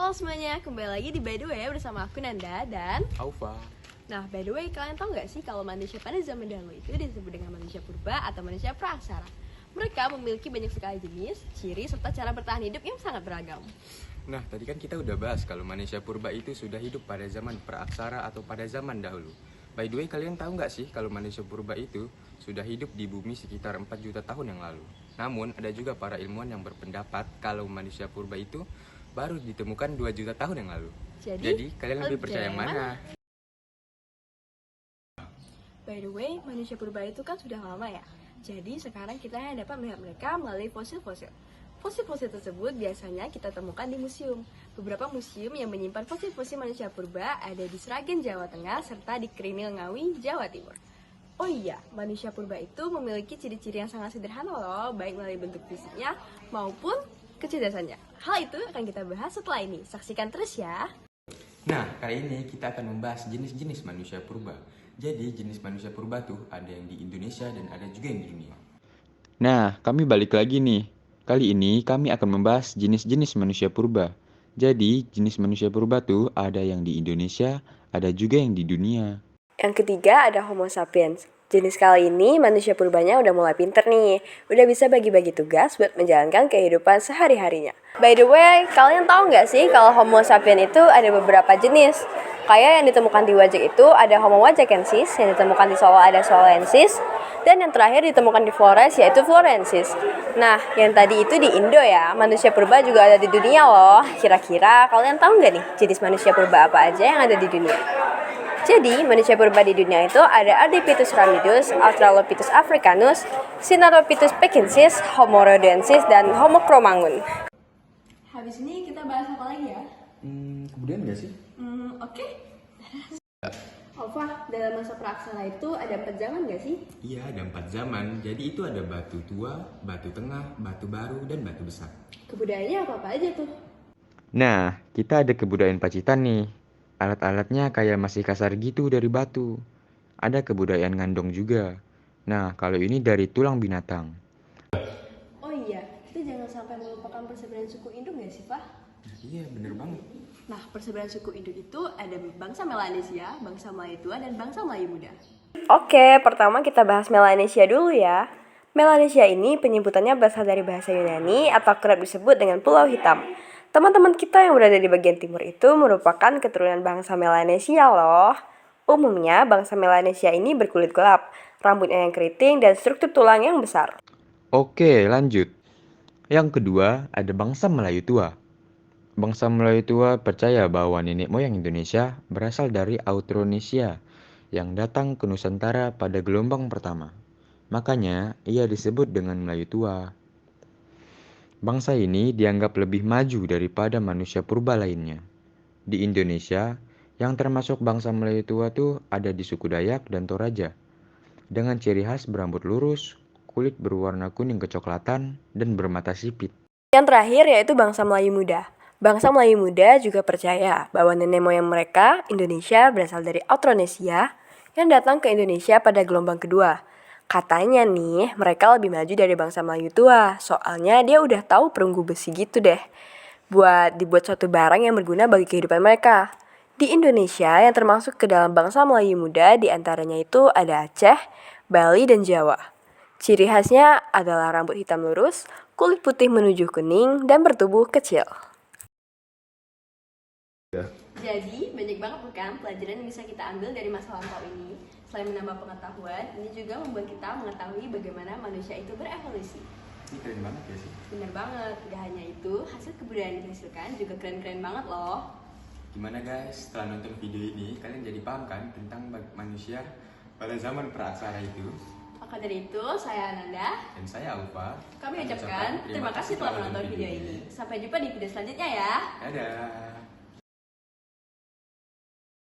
Halo semuanya, kembali lagi di By The Way bersama aku Nanda dan Aufa. Nah, by the way, kalian tahu nggak sih kalau manusia pada zaman dahulu itu disebut dengan manusia purba atau manusia praaksara? Mereka memiliki banyak sekali jenis, ciri, serta cara bertahan hidup yang sangat beragam. Nah, tadi kan kita udah bahas kalau manusia purba itu sudah hidup pada zaman praaksara atau pada zaman dahulu. By the way, kalian tahu nggak sih kalau manusia purba itu sudah hidup di bumi sekitar 4 juta tahun yang lalu. Namun, ada juga para ilmuwan yang berpendapat kalau manusia purba itu baru ditemukan 2 juta tahun yang lalu. Jadi kalian lebih percaya yang mana? By the way, manusia purba itu kan sudah lama ya. Jadi sekarang kita hanya dapat melihat mereka melalui fosil-fosil. Fosil-fosil tersebut biasanya kita temukan di museum. Beberapa museum yang menyimpan fosil-fosil manusia purba ada di Sragen, Jawa Tengah, serta di Krinil Ngawi, Jawa Timur. Oh iya, manusia purba itu memiliki ciri-ciri yang sangat sederhana loh, baik melalui bentuk fisiknya maupun kecerdasannya. Hal itu akan kita bahas setelah ini. Saksikan terus ya. Nah, kali ini kita akan membahas jenis-jenis manusia purba. Jadi, jenis manusia purba tuh ada yang di Indonesia dan ada juga yang di dunia. Nah, kami balik lagi nih. Kali ini kami akan membahas jenis-jenis manusia purba. Jadi, jenis manusia purba tuh ada yang di Indonesia, ada juga yang di dunia. Yang ketiga ada Homo sapiens. Jenis kali ini manusia purbanya udah mulai pinter nih. Udah bisa bagi-bagi tugas buat menjalankan kehidupan sehari-harinya. By the way, kalian tahu nggak sih kalau Homo sapiens itu ada beberapa jenis? Kayak yang ditemukan di Wajak itu ada Homo wajakensis, yang ditemukan di Solo ada Soloensis, dan yang terakhir ditemukan di Flores yaitu Florensis. Nah, yang tadi itu di Indo ya, manusia purba juga ada di dunia loh. Kira-kira kalian tahu nggak nih jenis manusia purba apa aja yang ada di dunia? Jadi, manusia purba di dunia itu ada Ardipithecus ramidus, Australopithecus africanus, Sinaptopithecus pekinensis, Homo rhodensis, dan Homo cro-magnon. Habis ini kita bahas apa lagi ya? Kemudian nggak sih? Oke. Alfa, dalam masa praaksara itu ada 4 zaman nggak sih? Iya, ada 4 zaman. Jadi itu ada batu tua, batu tengah, batu baru, dan batu besar. Kebudayaannya apa-apa aja tuh? Nah, kita ada kebudayaan Pacitan nih. Alat-alatnya kayak masih kasar gitu dari batu. Ada kebudayaan Ngandong juga. Nah, kalau ini dari tulang binatang. Oh iya, kita jangan sampai melupakan persebelahan suku Indo nggak sih, Pak? Iya, bener banget. Nah, persebelahan suku Indo itu ada bangsa Melanesia, bangsa Melayu tua, dan bangsa Melayu muda. Oke, pertama kita bahas Melanesia dulu ya. Melanesia ini penyebutannya berasal dari bahasa Yunani atau kerap disebut dengan Pulau Hitam. Teman-teman kita yang berada di bagian timur itu merupakan keturunan bangsa Melanesia loh. Umumnya bangsa Melanesia ini berkulit gelap, rambutnya yang keriting, dan struktur tulang yang besar. Oke, lanjut. Yang kedua, ada bangsa Melayu tua. Bangsa Melayu tua percaya bahwa nenek moyang Indonesia berasal dari Austronesia yang datang ke Nusantara pada gelombang pertama. Makanya, ia disebut dengan Melayu tua. Bangsa ini dianggap lebih maju daripada manusia purba lainnya. Di Indonesia, yang termasuk bangsa Melayu tua tuh ada di suku Dayak dan Toraja. Dengan ciri khas berambut lurus, kulit berwarna kuning kecoklatan, dan bermata sipit. Yang terakhir yaitu bangsa Melayu muda. Bangsa Melayu muda juga percaya bahwa nenek moyang mereka, Indonesia, berasal dari Austronesia yang datang ke Indonesia pada gelombang kedua. Katanya nih, mereka lebih maju dari bangsa Melayu tua, soalnya dia udah tahu perunggu besi gitu deh, buat dibuat suatu barang yang berguna bagi kehidupan mereka. Di Indonesia yang termasuk ke dalam bangsa Melayu muda diantaranya itu ada Aceh, Bali, dan Jawa. Ciri khasnya adalah rambut hitam lurus, kulit putih menuju kuning, dan bertubuh kecil. Jadi, banyak banget bukan pelajaran yang bisa kita ambil dari masa lampau ini. Selain menambah pengetahuan, ini juga membuat kita mengetahui bagaimana manusia itu berevolusi. Ini keren banget ya sih. Benar banget, tidak hanya itu, hasil kebudayaan yang dihasilkan juga keren-keren banget loh. Gimana guys, setelah nonton video ini, kalian jadi paham kan tentang manusia pada zaman praaksara itu? Maka dari itu, saya Ananda. Dan saya Aufa. Kami ucapkan terima kasih telah menonton video ini. Sampai jumpa di video selanjutnya ya. Dadah.